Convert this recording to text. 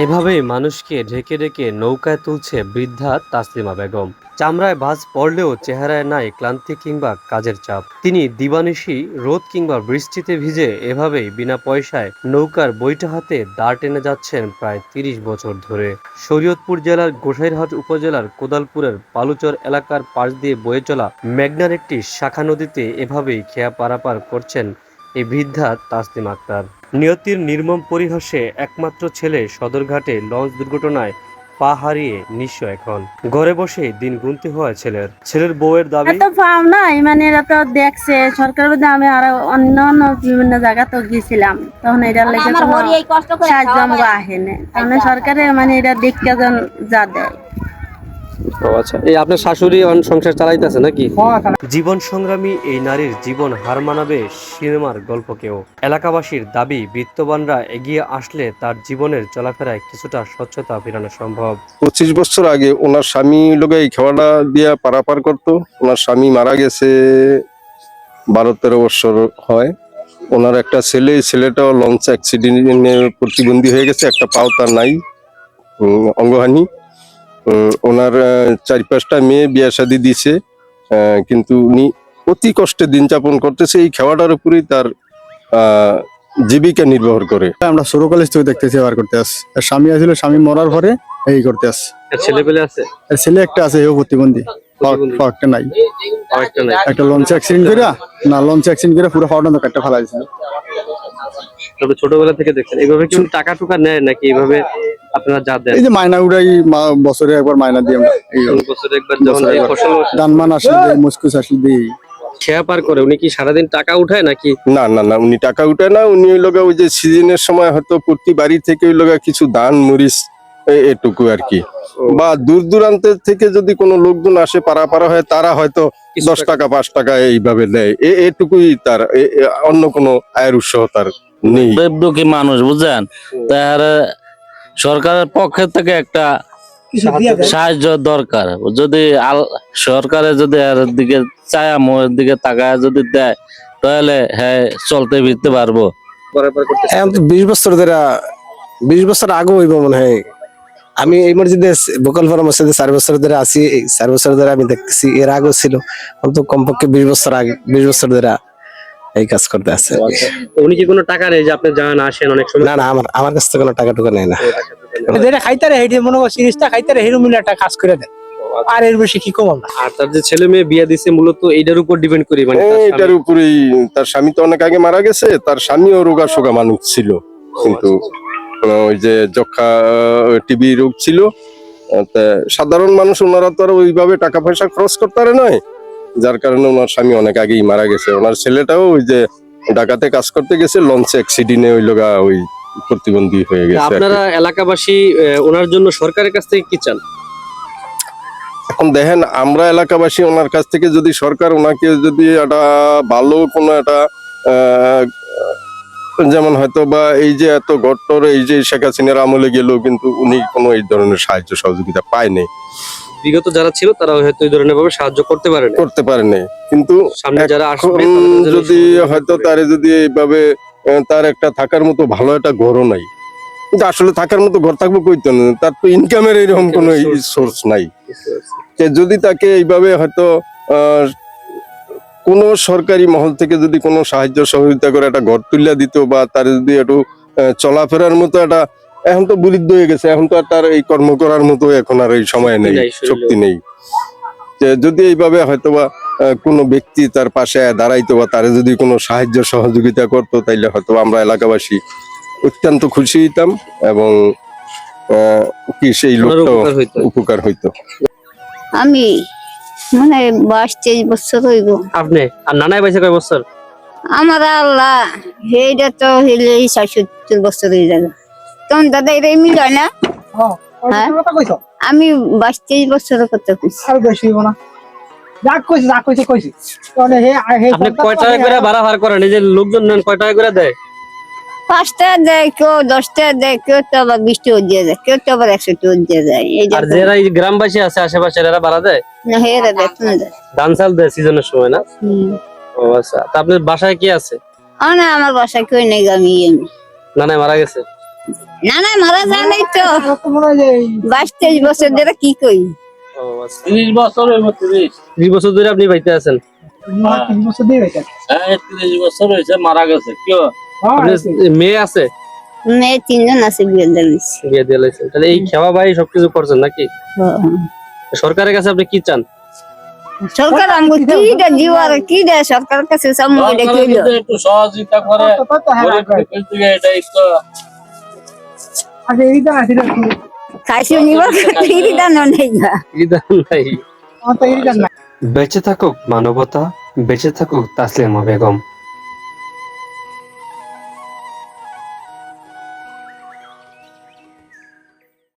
এভাবেই মানুষকে ঢেকে ঢেকে নৌকায় তুলছে বৃদ্ধা তাসলিমা বেগম। চামড়ায় ভাঁজ পড়লেও চেহারায় নাই ক্লান্তি কিংবা কাজের চাপ। তিনি দিবানিশি রোদ কিংবা বৃষ্টিতে ভিজে এভাবেই বিনা পয়সায় নৌকার বইটা হাতে দাঁড় টেনে যাচ্ছেন প্রায় ৩০ বছর ধরে। শরীয়তপুর জেলার গোসাইরহাট উপজেলার কোদালপুরের বালুচর এলাকার পাশ দিয়ে বয়ে চলা মেঘনার একটি শাখা নদীতে এভাবেই খেয়া পারাপার করছেন এই বৃদ্ধা তাসলিমা আক্তার। নিয়তির নির্মম পরিহাসে একমাত্র ছেলে সদরঘাটে লঞ্চ দুর্ঘটনায় পা হারিয়ে নিঃস্ব এখন। ঘরে বসে দিন গুনতে হয় ছেলের বউয়ের দাবি, এত পাও নাই মানে এরা তো দেখছে সরকার বলতে আমি আরো অন্য অন্য বিভিন্ন জায়গা তো গেছিলাম, তখন এটার লেগে সাহায্য আমাকে আহেনে, তখন সরকারে মানে এটা দেখতে যা দেয়। আচ্ছা, এই আপনার শাশুড়ি সংসার চালাইতেছে নাকি? জীবন সংগ্রামী এই নারীর জীবন হার মানাবে সিনেমার গল্পকেও। এলাকাবাসীর দাবি, বিত্তবানরা এগিয়ে আসলে তার জীবনের চলাফেরায় কিছুটা স্বচ্ছতা ফেরানো সম্ভব। 25 বছর আগে ওনার স্বামী লোকে এই খেওয়াটা দিয়া পারাপার করতো। ওনার স্বামী মারা গেছে 12-13 বছর হয়। ওনার একটা ছেলেটাও লঞ্চ অ্যাক্সিডেন্টে প্রতিবন্ধী হয়ে গেছে, একটা পাও তার নাই, অঙ্গহানি। ওনার 4-5টা মেয়ে বিয়ে শাদী দিছে, কিন্তু উনি অতি কষ্টে দিন যাপন করতেছে। এই খেওয়াটার উপরেই তার জীবিকা নির্ভর করে। আমরা ছোট কলেজ থেকে দেখতেছি ব্যবহার করতে আসে। স্বামী আছিল, স্বামী মরার পরে এই করতে আসে। ছেলে পেলে আছে? ছেলে একটা আছে, এও প্রতিবন্ধী, একটা নাই। একটা লঞ্চ অ্যাক্সিডেন্ট করে পুরো ফাউন্ডার কাটটা ফেলা দিয়েছিল। তবে ছোটবেলা থেকে দেখছেন এইভাবে কি টাকা টুকা নেয় নাকি এইভাবে আপনারা যা দেন? এই যে মাইনা উড়াই, বছরে একবার মাইনা দিই আমরা। বছরে একবার যখন এই ফসল দানমান আসলে দেই, মুসকুস আসলে দিই। খেয়া পার করে উনি কি সারাদিন টাকা উঠায় নাকি? না না না, উনি টাকা উঠায় না। উনি ওই লোক ওই যে সিজনের সময় হয়তো প্রতি বাড়ি থেকে ওই লোক কিছু ধান মরিচ এটুকু আর কি, বা দূর দূরান্তের থেকে যদি কোনো লোকজন আসে পারা হয়, তারা হয়তো 10 টাকা 5 টাকা এইভাবে দেয়। এটুকুই তার, অন্য কোনো আয়ের উৎস তার নেই। দুঃখী মানুষ বুঝছেন, তার সরকারের পক্ষ থেকে একটা সাহায্য দরকার। যদি সরকারে যদি এর দিকে চায়া মোয়ের দিকে তাকায় যদি দেয়, তাহলে হ্যাঁ চলতে ফিরতে পারবো। 20 বছর ধরে, 20 বছর আগে হইব মনে হয়। আমি এই মসজিদে ভোকাল ফোরাম মসজিদে 4 বছর ধরে আছি। এই 4 বছর ধরে আমি দেখতেছি, এর আগেও ছিল, কিন্তু কমপক্ষে 20 বছর আগে, 20 বছর ধরে এই কাজ করতে আছে। উনি কি কোনো টাকা নেই যে আপনি যান আসেন অনেক সময়? না না, আমার কাছ থেকে কোনো টাকা টুকা নেই না। যেটা খাইতে রে হেডি মনে কর সিরিজটা খাইতে রে হিরো মিলে একটা কাজ করে দেন, আর এর বেশি কি কম আমরা। আর তার যে ছেলে মেয়ে বিয়ে দিছে মূলত এইটার উপর ডিপেন্ড করি, মানে এটার উপরেই। তার স্বামী তো অনেক আগে মারা গেছে, তার স্বামীও রোগা সোগা মানুষ ছিল, কিন্তু ওই যে যক্ষা টিবি রোগ ছিল। সাধারণ মানুষ ওনারা তো আর ওইভাবে টাকা পয়সা খরচ করতে পারে নয়, যার কারণে ওনার স্বামী অনেক আগেই মারা গেছে। ওনার ছেলেটাও ওই যে ঢাকাতে কাজ করতে গেছে, লঞ্চ অ্যাক্সিডেন্টে ওই লোক ওই প্রতিবন্ধী হয়ে গেছে। আপনারা এলাকাবাসী ওনার জন্য সরকারের কাছ থেকে কি চান? এখন দেখেন, আমরা এলাকাবাসী ওনার কাছ থেকে যদি সরকার ওনাকে যদি একটা ভালো কোনো একটা যেমন হয়তো বা এই যে এত গট্টর এই যে শেখ হাসিনার আমলে গেল, কিন্তু উনি কোনো এই ধরনের সাহায্য সহযোগিতা পায়নি। বিগত যারা ছিল তারা হয়তো এই ধরনের ভাবে সাহায্য করতে পারেনি, কিন্তু সামনে যারা আসবে যদি হয়তো তারে যদি এইভাবে, তার একটা থাকার মতো ভালো একটা ঘরও নাই। কিন্তু আসলে থাকার মতো ঘর থাকবো কইতো না, তার তো ইনকামের এরকম কোনো সোর্স নাই। যদি তাকে এইভাবে হয়তো কোন সরকারি মহল থেকে যদি কোনো সাহায্য সহযোগিতা করে একটা ঘর তুলে দিত, বা তার যদি একটু চলাফেরার মতো একটা, এখন তো বৃদ্ধ হয়ে গেছে, এখন তো আর তার এই কর্ম করার মতো এখন আর এই সময় নেই, শক্তি নেই। যদি এইভাবে হয়তোবা কোনো ব্যক্তি তার পাশে দাঁড়াইতো, বা তারে যদি কোনো সাহায্য সহযোগিতা করতো, তাইলে হয়তো আমরা এলাকাবাসী অত্যন্ত খুশি হইতাম, এবং কি সেই লোকটা উপকার হইতো। আমি মানে 22-23 বছর হইব। আপনি আর নানাই বাইছে কয় বছর? আমার আল্লাহ এইটা তো হইলে 70 বছর হয়ে যাবে। তখন দাদা এটা মিল হয় না। আমি 22-23 বছর কথা কইছি। আর বেশি হইব না, যা কইছি তাহলে আপনি কয় টাকা করে ভাড়া ভাড়া করেন? এই যে লোকজন নেন কয় টাকা করে দেয়? 5 টাকা দেয়, কেউ 10 টাকা দেয়, কেউ তো আবার 20 টাকা দিয়ে দেয়, কেউ তো আবার 100 টাকা দিয়ে দেয়। আর যারা এই গ্রামবাসী আছে আশেপাশে এরা ভাড়া দেয় না? হেরা দেয়, তুমি দেয়, ধান চাল দেয় সিজনের সময় না? ও আচ্ছা, তা আপনার বাসায় কি আছে? না আমার বাসায় কেউ নেই আমি নানা মারা গেছে। না না মারা যায় নাই তো 22-23 বছর ধরে কি কই 30 বছর হইব 20 বছর ধরে আপনি বাইতে আছেন। 3 বছর দিয়ে হয়েছে 30 বছর হয়েছে মারা গেছে কি আপনার মেয়ে আছে? মেয়ে 3 জন আছে বিয়ে দিয়েছি বিয়ে দিয়ে লাইছেন। তাহলে এই খেওয়া ভাই সবকিছু করছেন নাকি? সরকারের কাছে আপনি কি চান? সরকার আমাকে কি দে দিওয়ার কি দে সরকারের কাছে সামনে এটা কি হলো একটু সহযোগিতা করে গরিব দুঃখীর দিকে এটাই তো আগে এইটা আছে না খাইছি নিবার কি দানো নেই না বিধান নাই। আমার তো এইটা না বেঁচে থাকুক মানবতা, বেঁচে থাকুক তাসলিমা বেগম।